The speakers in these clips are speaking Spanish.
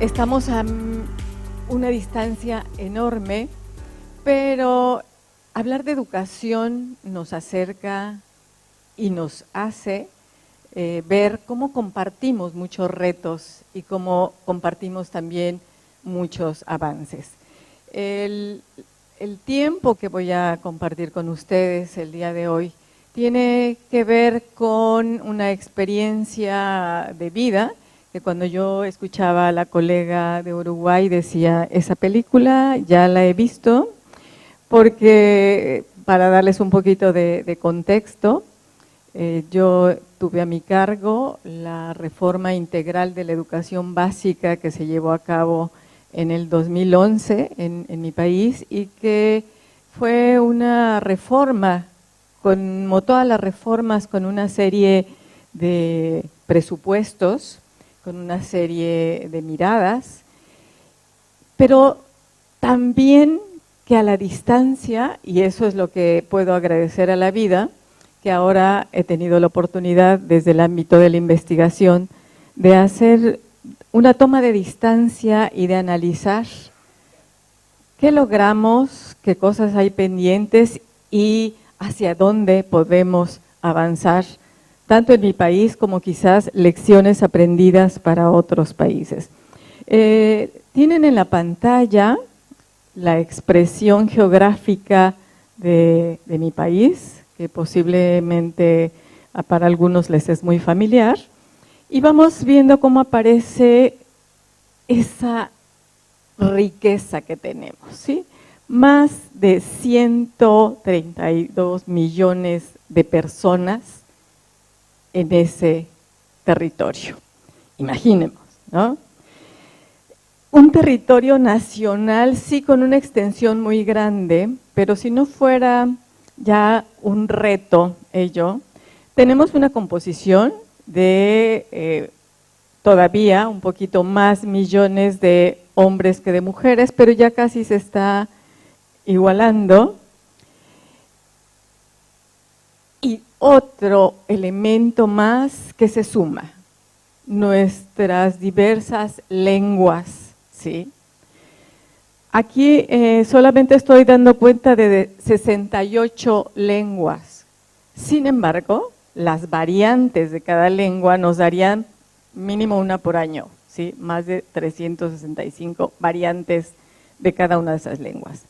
Estamos a una distancia enorme, pero hablar de educación nos acerca y nos hace ver cómo compartimos muchos retos y cómo compartimos también muchos avances. El tiempo que voy a compartir con ustedes el día de hoy tiene que ver con una experiencia de vida que cuando yo escuchaba a la colega de Uruguay decía, esa película ya la he visto, porque para darles un poquito de contexto, yo tuve a mi cargo la reforma integral de la educación básica que se llevó a cabo en el 2011 en mi país y que fue una reforma, como todas las reformas, con una serie de presupuestos, con una serie de miradas, pero también que a la distancia, y eso es lo que puedo agradecer a la vida, que ahora he tenido la oportunidad desde el ámbito de la investigación de hacer una toma de distancia y de analizar qué logramos, qué cosas hay pendientes y hacia dónde podemos avanzar, tanto en mi país como quizás lecciones aprendidas para otros países. Tienen en la pantalla la expresión geográfica de mi país, que posiblemente para algunos les es muy familiar, y vamos viendo cómo aparece esa riqueza que tenemos, ¿sí? Más de 132 millones de personas en ese territorio. Imaginemos, ¿no? Un territorio nacional, sí, con una extensión muy grande, pero si no fuera ya un reto ello, tenemos una composición de todavía un poquito más millones de hombres que de mujeres, pero ya casi se está igualando. Y otro elemento más que se suma, nuestras diversas lenguas, ¿sí? Aquí solamente estoy dando cuenta de 68 lenguas. Sin embargo, las variantes de cada lengua nos darían mínimo una por año, ¿sí? Más de 365 variantes de cada una de esas lenguas.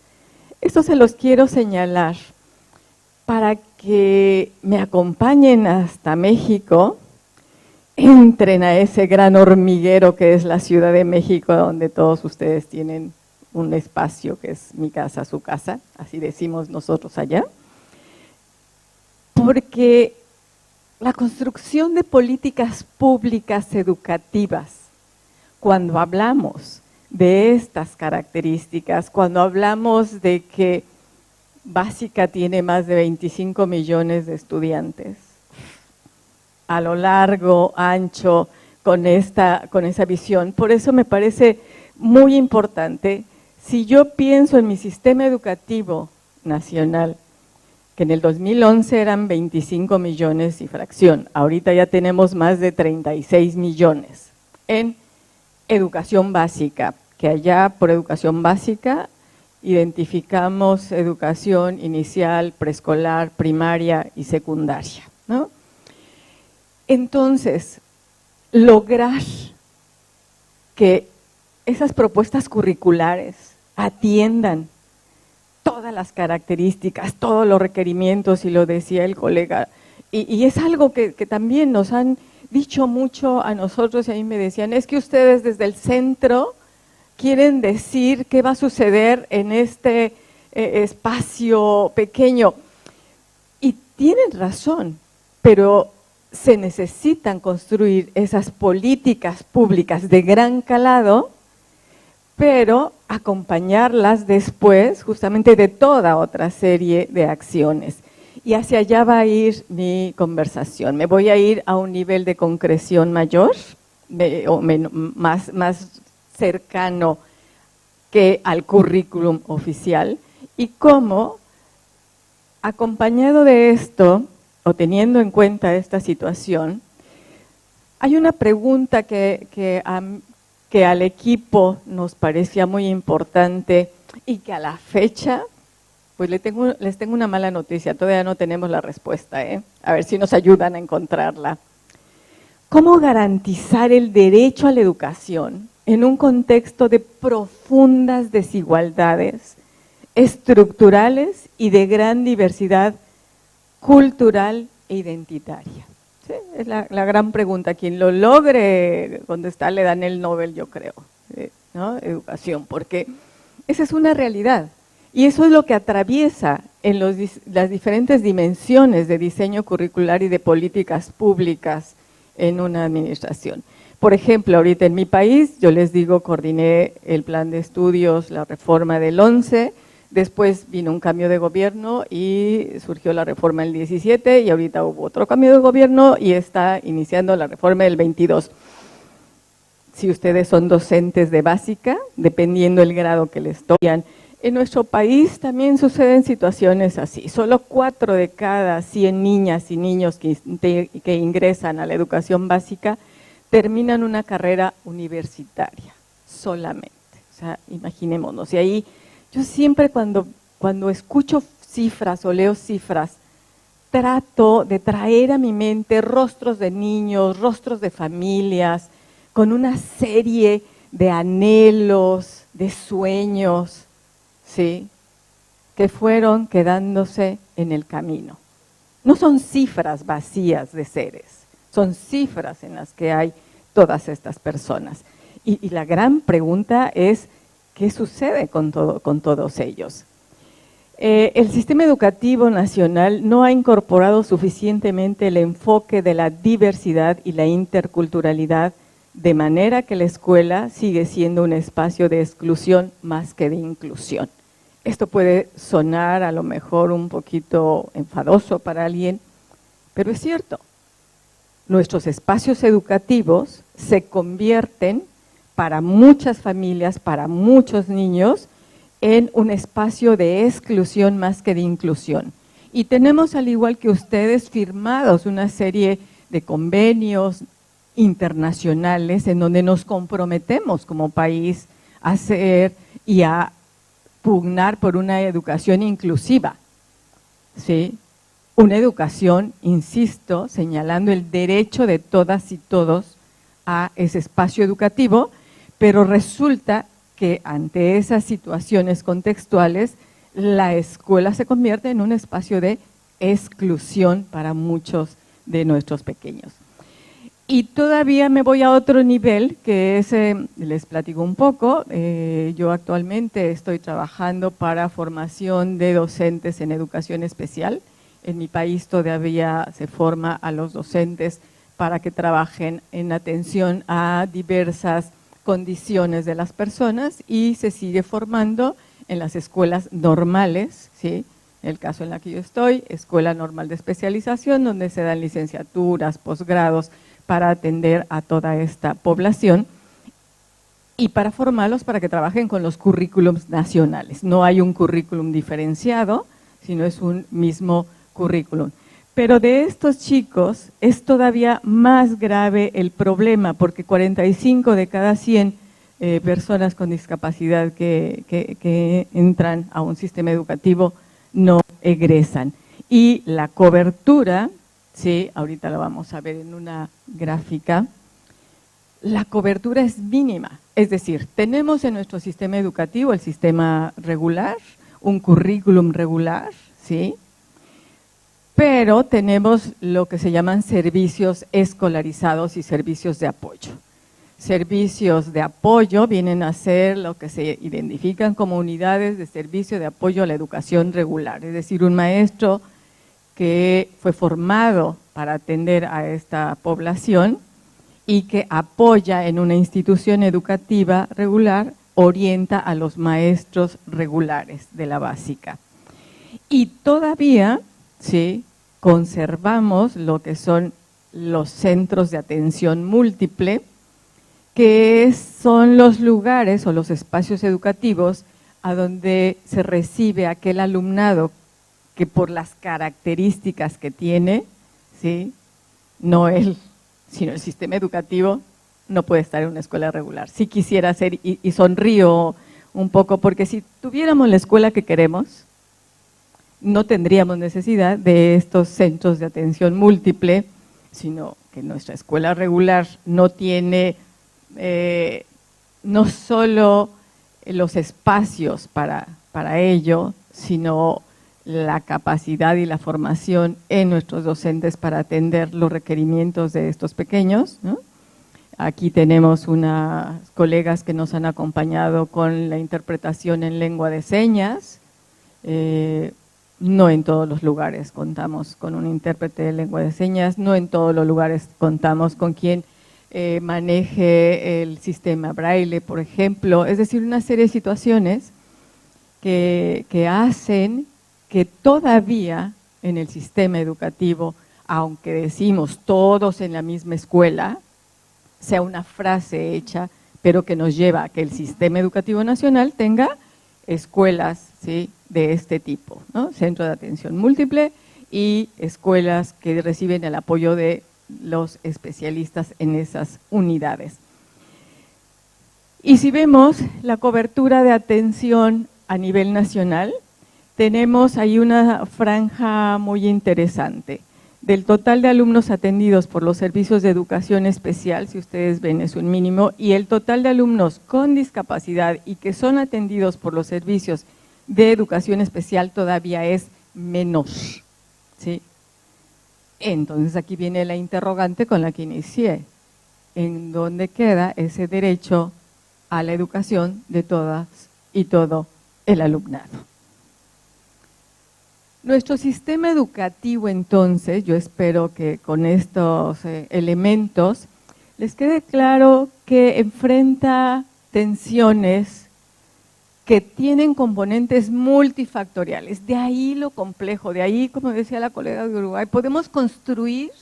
Esto se los quiero señalar para que me acompañen hasta México, entren a ese gran hormiguero que es la Ciudad de México, donde todos ustedes tienen un espacio que es mi casa, su casa, así decimos nosotros allá, porque la construcción de políticas públicas educativas, cuando hablamos de estas características, cuando hablamos de que Básica tiene más de 25 millones de estudiantes, a lo largo, ancho, con esa visión. Por eso me parece muy importante, si yo pienso en mi sistema educativo nacional, que en el 2011 eran 25 millones y fracción, ahorita ya tenemos más de 36 millones en educación básica, que allá por educación básica identificamos educación inicial, preescolar, primaria y secundaria, ¿no? Entonces, lograr que esas propuestas curriculares atiendan todas las características, todos los requerimientos, y lo decía el colega, y es algo que también nos han dicho mucho a nosotros, y a mí me decían, es que ustedes desde el centro quieren decir qué va a suceder en este espacio pequeño. Y tienen razón, pero se necesitan construir esas políticas públicas de gran calado, pero acompañarlas después justamente de toda otra serie de acciones. Y hacia allá va a ir mi conversación. Me voy a ir a un nivel de concreción mayor, más cercano que al currículum oficial, y cómo, acompañado de esto, o teniendo en cuenta esta situación, hay una pregunta que que al equipo nos parecía muy importante y que a la fecha, pues les tengo una mala noticia, todavía no tenemos la respuesta, a ver si nos ayudan a encontrarla. ¿Cómo garantizar el derecho a la educación en un contexto de profundas desigualdades estructurales y de gran diversidad cultural e identitaria? ¿Sí? Es la gran pregunta. Quien lo logre contestar le dan el Nobel, yo creo, ¿no? Educación, porque esa es una realidad. Y eso es lo que atraviesa en las diferentes dimensiones de diseño curricular y de políticas públicas en una administración. Por ejemplo, ahorita en mi país, yo les digo, coordiné el plan de estudios, la reforma del 11, después vino un cambio de gobierno y surgió la reforma del 17 y ahorita hubo otro cambio de gobierno y está iniciando la reforma del 22. Si ustedes son docentes de básica, dependiendo del grado que les tocan, en nuestro país también suceden situaciones así. Solo 4 de cada 100 niñas y niños que ingresan a la educación básica terminan una carrera universitaria, solamente. O sea, imaginémonos. Y ahí yo siempre cuando escucho cifras o leo cifras, trato de traer a mi mente rostros de niños, rostros de familias, con una serie de anhelos, de sueños, ¿sí?, que fueron quedándose en el camino. No son cifras vacías de seres, son cifras en las que hay todas estas personas. Y la gran pregunta es, ¿qué sucede con todos ellos? El sistema educativo nacional no ha incorporado suficientemente el enfoque de la diversidad y la interculturalidad, de manera que la escuela sigue siendo un espacio de exclusión más que de inclusión. Esto puede sonar a lo mejor un poquito enfadoso para alguien, pero es cierto. Nuestros espacios educativos se convierten para muchas familias, para muchos niños, en un espacio de exclusión más que de inclusión. Y tenemos, al igual que ustedes, firmados una serie de convenios internacionales en donde nos comprometemos como país a hacer y a pugnar por una educación inclusiva, ¿sí? Una educación, insisto, señalando el derecho de todas y todos a ese espacio educativo, pero resulta que ante esas situaciones contextuales, la escuela se convierte en un espacio de exclusión para muchos de nuestros pequeños. Y todavía me voy a otro nivel, que es, les platico un poco, yo actualmente estoy trabajando para formación de docentes en educación especial. En mi país todavía se forma a los docentes para que trabajen en atención a diversas condiciones de las personas y se sigue formando en las escuelas normales, ¿sí? En el caso en la que yo estoy, Escuela Normal de Especialización, donde se dan licenciaturas, posgrados, para atender a toda esta población y para formarlos para que trabajen con los currículums nacionales. No hay un currículum diferenciado, sino es un mismo currículum. Pero de estos chicos es todavía más grave el problema, porque 45 de cada 100 personas con discapacidad que entran a un sistema educativo no egresan. Y la cobertura, sí, ahorita lo vamos a ver en una gráfica, la cobertura es mínima. Es decir, tenemos en nuestro sistema educativo, el sistema regular, un currículum regular, ¿sí? Pero tenemos lo que se llaman servicios escolarizados y servicios de apoyo. Servicios de apoyo vienen a ser lo que se identifican como unidades de servicio de apoyo a la educación regular, es decir, un maestro que fue formado para atender a esta población y que apoya en una institución educativa regular, orienta a los maestros regulares de la básica. Y todavía, sí, conservamos lo que son los centros de atención múltiple, que son los lugares o los espacios educativos a donde se recibe aquel alumnado que por las características que tiene, ¿sí?, no él, sino el sistema educativo, no puede estar en una escuela regular. Sí quisiera ser, y sonrío un poco, porque si tuviéramos la escuela que queremos, no tendríamos necesidad de estos centros de atención múltiple, sino que nuestra escuela regular no tiene no solo los espacios para ello, sino la capacidad y la formación en nuestros docentes para atender los requerimientos de estos pequeños, ¿no? Aquí tenemos unas colegas que nos han acompañado con la interpretación en lengua de señas. No en todos los lugares contamos con un intérprete de lengua de señas, no en todos los lugares contamos con quien maneje el sistema Braille, por ejemplo. Es decir, una serie de situaciones que hacen que todavía en el sistema educativo, aunque decimos todos en la misma escuela, sea una frase hecha, pero que nos lleva a que el sistema educativo nacional tenga escuelas, ¿sí?, de este tipo, ¿no? Centro de atención múltiple y escuelas que reciben el apoyo de los especialistas en esas unidades. Y si vemos la cobertura de atención a nivel nacional, tenemos ahí una franja muy interesante. Del total de alumnos atendidos por los servicios de educación especial, si ustedes ven es un mínimo, y el total de alumnos con discapacidad y que son atendidos por los servicios de educación especial todavía es menos, ¿sí? Entonces aquí viene la interrogante con la que inicié. ¿En dónde queda ese derecho a la educación de todas y todo el alumnado? Nuestro sistema educativo, entonces, yo espero que con estos elementos les quede claro que enfrenta tensiones que tienen componentes multifactoriales. De ahí lo complejo, de ahí, como decía la colega de Uruguay, podemos construir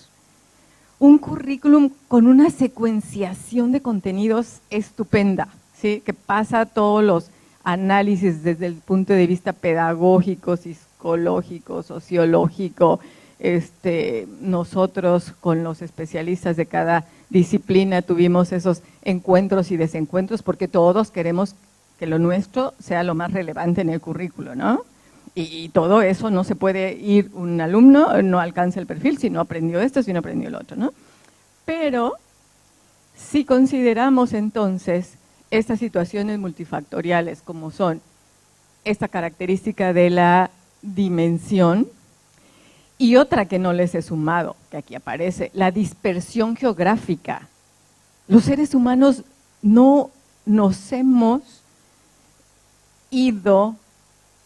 un currículum con una secuenciación de contenidos estupenda, ¿sí?, que pasa todos los análisis desde el punto de vista pedagógico, psicológico, sociológico. Nosotros con los especialistas de cada disciplina tuvimos esos encuentros y desencuentros porque todos queremos que lo nuestro sea lo más relevante en el currículo, ¿no? Y todo eso no se puede ir, un alumno no alcanza el perfil si no aprendió esto, si no aprendió el otro, ¿no? Pero si consideramos entonces estas situaciones multifactoriales como son esta característica de la dimensión y otra que no les he sumado, que aquí aparece, la dispersión geográfica. Los seres humanos no nos hemos ido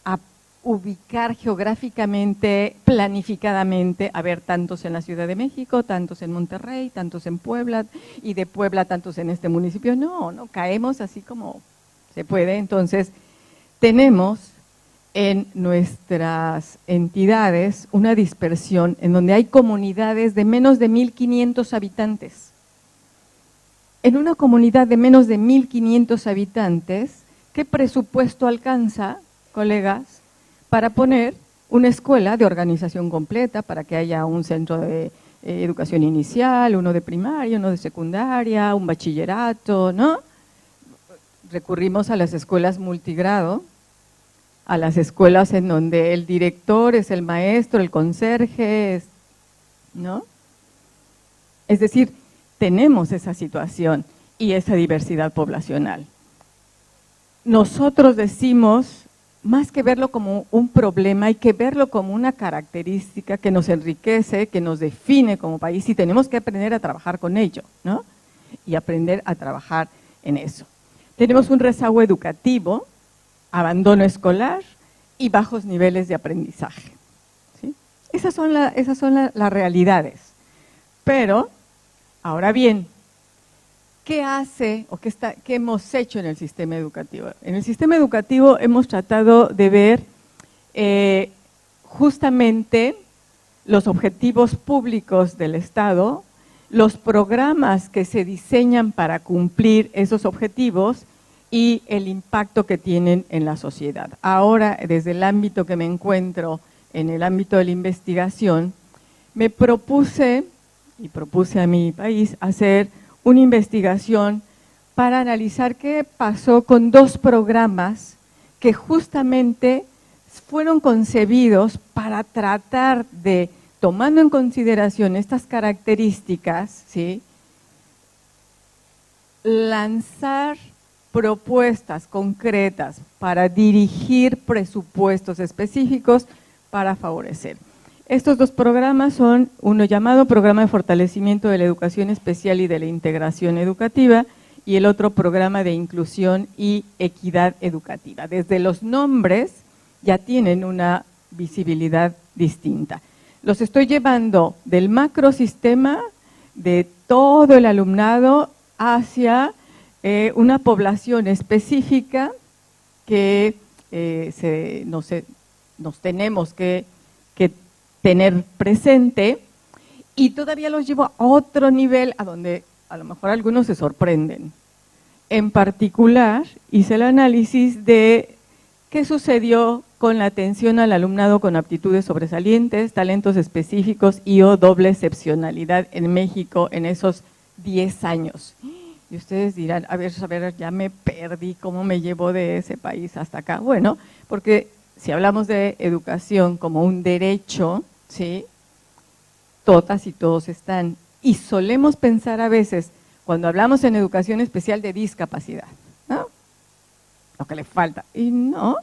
a ubicar geográficamente, planificadamente, a ver, tantos en la Ciudad de México, tantos en Monterrey, tantos en Puebla, y de Puebla tantos en este municipio. No, caemos así como se puede. Entonces, tenemos en nuestras entidades una dispersión en donde hay comunidades de menos de 1.500 habitantes. En una comunidad de menos de 1.500 habitantes, ¿qué presupuesto alcanza, colegas, para poner una escuela de organización completa, para que haya un centro de educación inicial, uno de primaria, uno de secundaria, un bachillerato, ¿no? Recurrimos a las escuelas multigrado, a las escuelas en donde el director es el maestro, el conserje, ¿no? Es decir, tenemos esa situación y esa diversidad poblacional. Nosotros decimos, más que verlo como un problema, hay que verlo como una característica que nos enriquece, que nos define como país y tenemos que aprender a trabajar con ello, ¿no? Y aprender a trabajar en eso. Tenemos un rezago educativo, abandono escolar y bajos niveles de aprendizaje, ¿sí? Esas son las realidades. Pero, ahora bien, ¿qué hace o qué hemos hecho en el sistema educativo? En el sistema educativo hemos tratado de ver justamente los objetivos públicos del Estado, los programas que se diseñan para cumplir esos objetivos y el impacto que tienen en la sociedad. Ahora, desde el ámbito que me encuentro, en el ámbito de la investigación, me propuse, y propuse a mi país, hacer una investigación para analizar qué pasó con dos programas que justamente fueron concebidos para tratar de, tomando en consideración estas características, ¿sí?, lanzar propuestas concretas para dirigir presupuestos específicos para favorecer. Estos dos programas son uno llamado Programa de Fortalecimiento de la Educación Especial y de la Integración Educativa y el otro Programa de Inclusión y Equidad Educativa. Desde los nombres ya tienen una visibilidad distinta. Los estoy llevando del macrosistema de todo el alumnado hacia una población específica que nos tenemos que tener presente, y todavía los llevo a otro nivel a donde a lo mejor algunos se sorprenden. En particular, hice el análisis de qué sucedió con la atención al alumnado con aptitudes sobresalientes, talentos específicos y o doble excepcionalidad en México en esos 10 años. Y ustedes dirán, a ver, ya me perdí, ¿cómo me llevo de ese país hasta acá? Bueno, porque si hablamos de educación como un derecho, ¿sí?, todas y todos están. Y solemos pensar a veces, cuando hablamos en educación especial, de discapacidad, ¿no?, lo que le falta. Y no,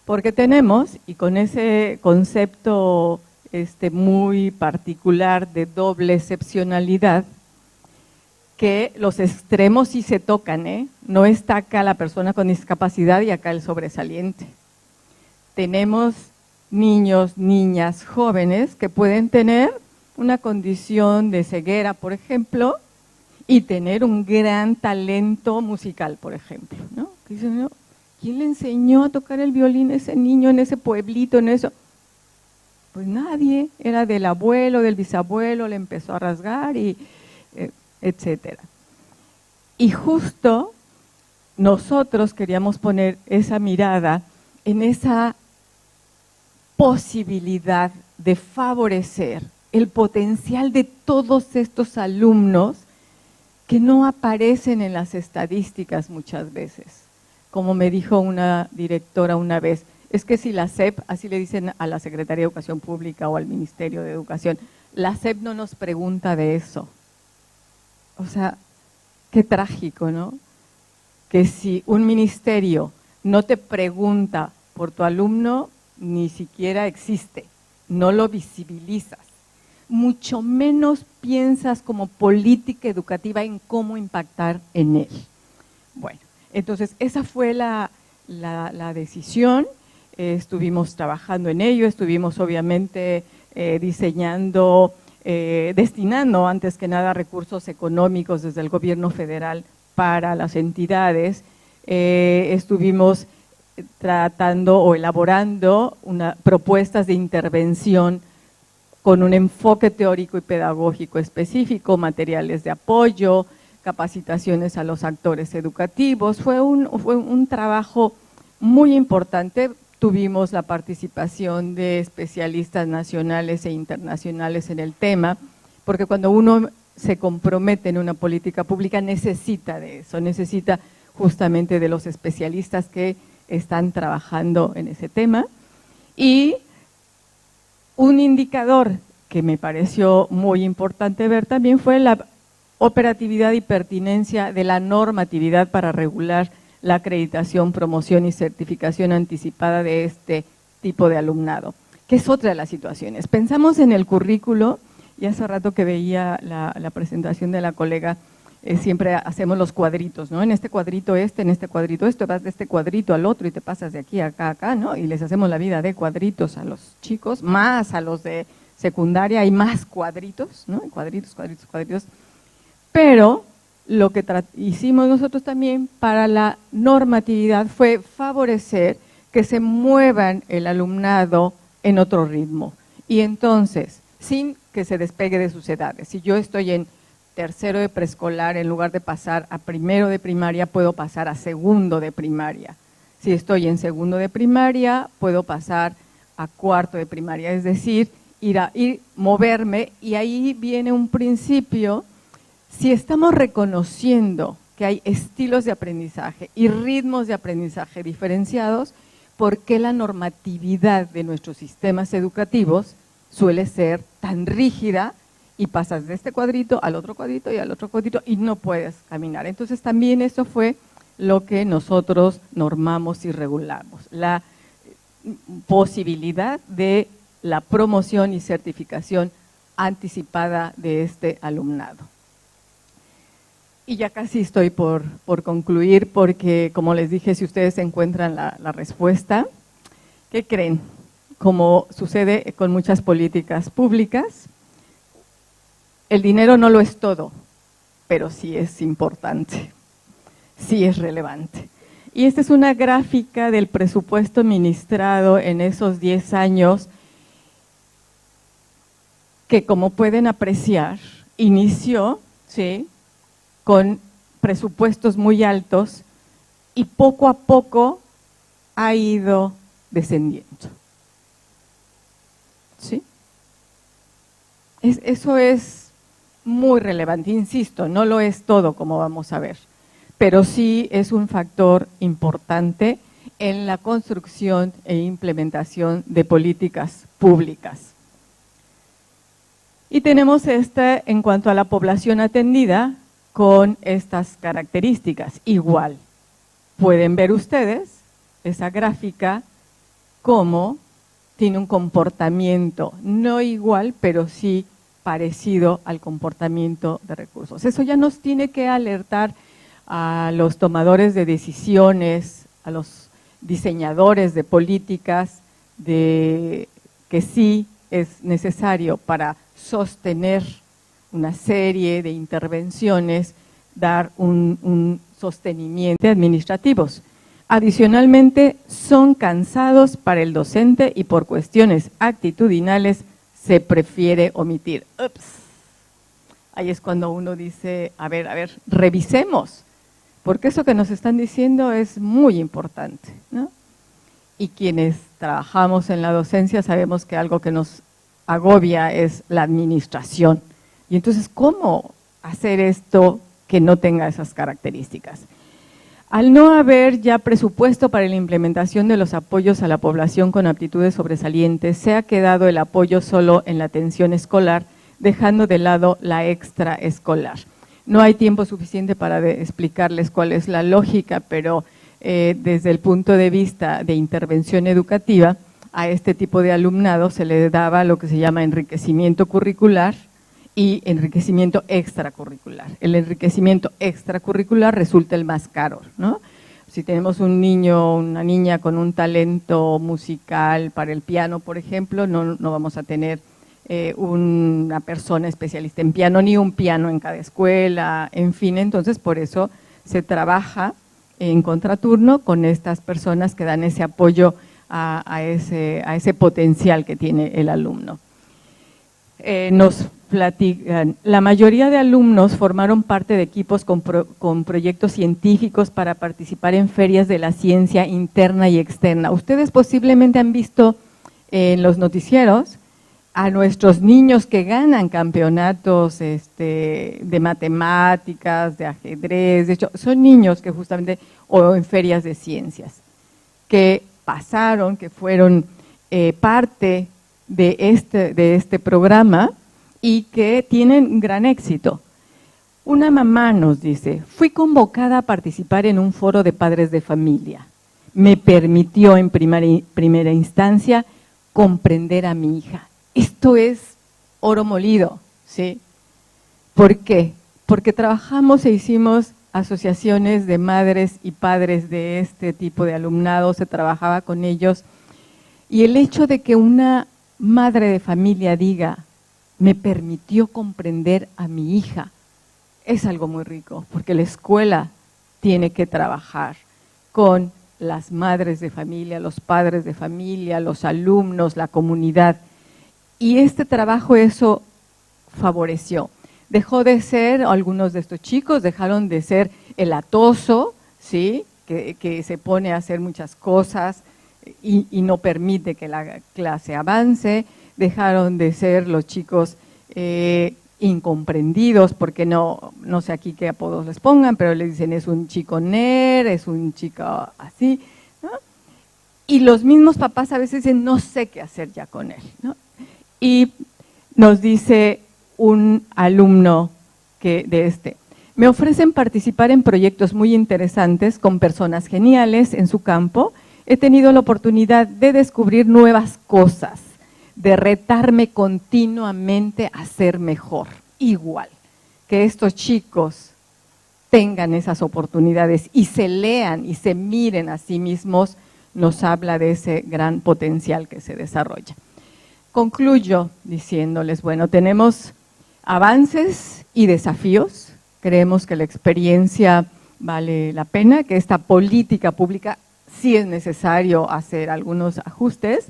porque tenemos, y con ese concepto muy particular de doble excepcionalidad, que los extremos sí se tocan, no está acá la persona con discapacidad y acá el sobresaliente. Tenemos niños, niñas, jóvenes que pueden tener una condición de ceguera, por ejemplo, y tener un gran talento musical, por ejemplo, ¿no? Dicen, ¿no?, ¿quién le enseñó a tocar el violín a ese niño en ese pueblito, en eso? Pues nadie, era del abuelo, del bisabuelo, le empezó a rasgar y etcétera. Y justo nosotros queríamos poner esa mirada en esa posibilidad de favorecer el potencial de todos estos alumnos que no aparecen en las estadísticas muchas veces. Como me dijo una directora una vez, es que si la SEP, así le dicen a la Secretaría de Educación Pública o al Ministerio de Educación, la SEP no nos pregunta de eso. O sea, qué trágico, ¿no? Que si un ministerio no te pregunta por tu alumno, ni siquiera existe, no lo visibilizas. Mucho menos piensas como política educativa en cómo impactar en él. Bueno, entonces esa fue la decisión, estuvimos trabajando en ello, estuvimos obviamente diseñando, destinando antes que nada recursos económicos desde el gobierno federal para las entidades, estuvimos tratando o elaborando propuestas de intervención con un enfoque teórico y pedagógico específico, materiales de apoyo, capacitaciones a los actores educativos. Fue un trabajo muy importante. Tuvimos la participación de especialistas nacionales e internacionales en el tema, porque cuando uno se compromete en una política pública necesita de eso, necesita justamente de los especialistas que están trabajando en ese tema. Y un indicador que me pareció muy importante ver también fue la operatividad y pertinencia de la normatividad para regular la acreditación, promoción y certificación anticipada de este tipo de alumnado, que es otra de las situaciones. Pensamos en el currículo, y hace rato que veía la presentación de la colega, siempre hacemos los cuadritos, ¿no? En este cuadrito en este cuadrito esto, vas de este cuadrito al otro y te pasas de aquí a acá, acá, ¿no? Y les hacemos la vida de cuadritos a los chicos, más a los de secundaria hay más cuadritos, ¿no? Cuadritos, cuadritos, cuadritos. Pero lo que hicimos nosotros también para la normatividad fue favorecer que se muevan el alumnado en otro ritmo. Y entonces, sin que se despegue de sus edades. Si yo estoy en tercero de preescolar, en lugar de pasar a primero de primaria, puedo pasar a segundo de primaria. Si estoy en segundo de primaria, puedo pasar a cuarto de primaria. Es decir, moverme, y ahí viene un principio Si estamos reconociendo que hay estilos de aprendizaje y ritmos de aprendizaje diferenciados, ¿por qué la normatividad de nuestros sistemas educativos suele ser tan rígida y pasas de este cuadrito al otro cuadrito y al otro cuadrito y no puedes caminar? Entonces también eso fue lo que nosotros normamos y regulamos, la posibilidad de la promoción y certificación anticipada de este alumnado. Y ya casi estoy por concluir porque, como les dije, si ustedes encuentran la respuesta, ¿qué creen? Como sucede con muchas políticas públicas, el dinero no lo es todo, pero sí es importante, sí es relevante. Y esta es una gráfica del presupuesto ministrado en esos 10 años que, como pueden apreciar, inició, ¿sí?, con presupuestos muy altos y poco a poco ha ido descendiendo. ¿Sí? Eso es muy relevante, insisto, no lo es todo, como vamos a ver, pero sí es un factor importante en la construcción e implementación de políticas públicas. Y tenemos en cuanto a la población atendida, con estas características. Igual, pueden ver ustedes esa gráfica como tiene un comportamiento no igual, pero sí parecido al comportamiento de recursos. Eso ya nos tiene que alertar a los tomadores de decisiones, a los diseñadores de políticas, de que sí es necesario para sostener una serie de intervenciones, dar un sostenimiento administrativos. Adicionalmente, son cansados para el docente y por cuestiones actitudinales se prefiere omitir. Ups. Ahí es cuando uno dice, a ver, revisemos, porque eso que nos están diciendo es muy importante, ¿no? Y quienes trabajamos en la docencia sabemos que algo que nos agobia es la administración. Y entonces, ¿cómo hacer esto que no tenga esas características? Al no haber ya presupuesto para la implementación de los apoyos a la población con aptitudes sobresalientes, se ha quedado el apoyo solo en la atención escolar, dejando de lado la extraescolar. No hay tiempo suficiente para explicarles cuál es la lógica, pero desde el punto de vista de intervención educativa, a este tipo de alumnado se le daba lo que se llama enriquecimiento curricular y enriquecimiento extracurricular. El enriquecimiento extracurricular resulta el más caro, ¿no? Si tenemos un niño o una niña con un talento musical para el piano, por ejemplo, no vamos a tener una persona especialista en piano, ni un piano en cada escuela, en fin, entonces por eso se trabaja en contraturno con estas personas que dan ese apoyo a ese potencial que tiene el alumno. Nos platican, la mayoría de alumnos formaron parte de equipos con proyectos científicos para participar en ferias de la ciencia interna y externa. Ustedes posiblemente han visto en los noticieros a nuestros niños que ganan campeonatos de matemáticas, de ajedrez, de hecho, son niños que justamente, o en ferias de ciencias, que pasaron, que fueron parte de este programa y que tienen gran éxito. Una mamá nos dice, fui convocada a participar en un foro de padres de familia. Me permitió en primera instancia comprender a mi hija. Esto es oro molido, ¿sí? ¿Por qué? Porque trabajamos e hicimos asociaciones de madres y padres de este tipo de alumnado, se trabajaba con ellos, y el hecho de que una madre de familia diga, me permitió comprender a mi hija, es algo muy rico, porque la escuela tiene que trabajar con las madres de familia, los padres de familia, los alumnos, la comunidad, y este trabajo eso favoreció. Dejó de ser, algunos de estos chicos dejaron de ser el atoso, ¿sí?, que se pone a hacer muchas cosas y no permite que la clase avance. Dejaron de ser los chicos incomprendidos, porque no sé aquí qué apodos les pongan, pero le dicen es un chico nerd, es un chico así, ¿no? Y los mismos papás a veces dicen, no sé qué hacer ya con él, ¿no? Y nos dice un alumno me ofrecen participar en proyectos muy interesantes con personas geniales en su campo. He tenido la oportunidad de descubrir nuevas cosas, de retarme continuamente a ser mejor, igual que estos chicos tengan esas oportunidades y se lean y se miren a sí mismos, nos habla de ese gran potencial que se desarrolla. Concluyo diciéndoles, bueno, tenemos avances y desafíos, creemos que la experiencia vale la pena, que esta política pública sí es necesario hacer algunos ajustes,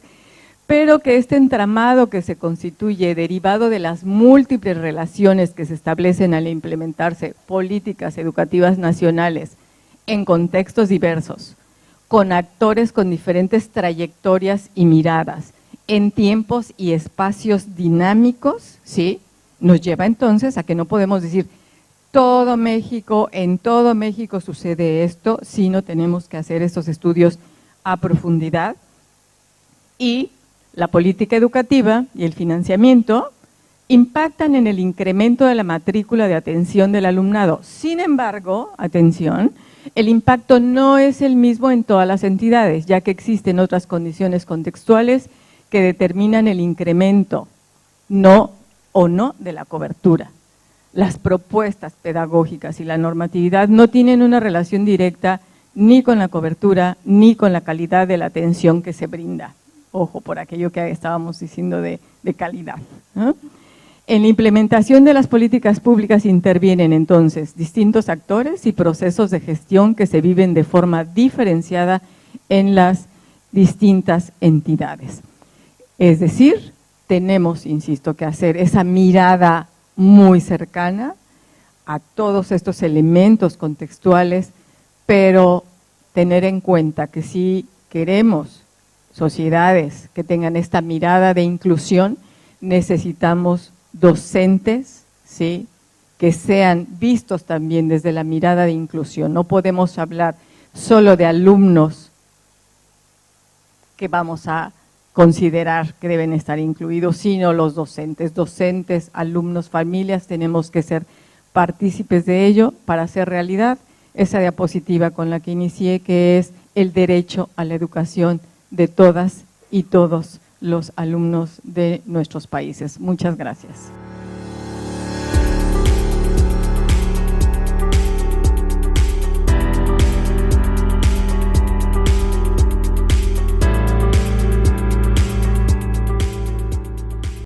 pero que este entramado que se constituye derivado de las múltiples relaciones que se establecen al implementarse políticas educativas nacionales en contextos diversos, con actores con diferentes trayectorias y miradas, en tiempos y espacios dinámicos, ¿sí?, nos lleva entonces a que no podemos decir en todo México sucede esto, sino tenemos que hacer estos estudios a profundidad. Y la política educativa y el financiamiento impactan en el incremento de la matrícula de atención del alumnado. Sin embargo, atención, el impacto no es el mismo en todas las entidades, ya que existen otras condiciones contextuales que determinan el incremento o no de la cobertura. Las propuestas pedagógicas y la normatividad no tienen una relación directa ni con la cobertura ni con la calidad de la atención que se brinda. Ojo, por aquello que estábamos diciendo de calidad, ¿no? En la implementación de las políticas públicas intervienen entonces distintos actores y procesos de gestión que se viven de forma diferenciada en las distintas entidades. Es decir, tenemos, insisto, que hacer esa mirada muy cercana a todos estos elementos contextuales, pero tener en cuenta que si queremos sociedades que tengan esta mirada de inclusión, necesitamos docentes, ¿sí?, que sean vistos también desde la mirada de inclusión. No podemos hablar solo de alumnos que vamos a considerar que deben estar incluidos, sino los docentes, alumnos, familias, tenemos que ser partícipes de ello para hacer realidad esa diapositiva con la que inicié, que es el derecho a la educación de todas y todos los alumnos de nuestros países. Muchas gracias.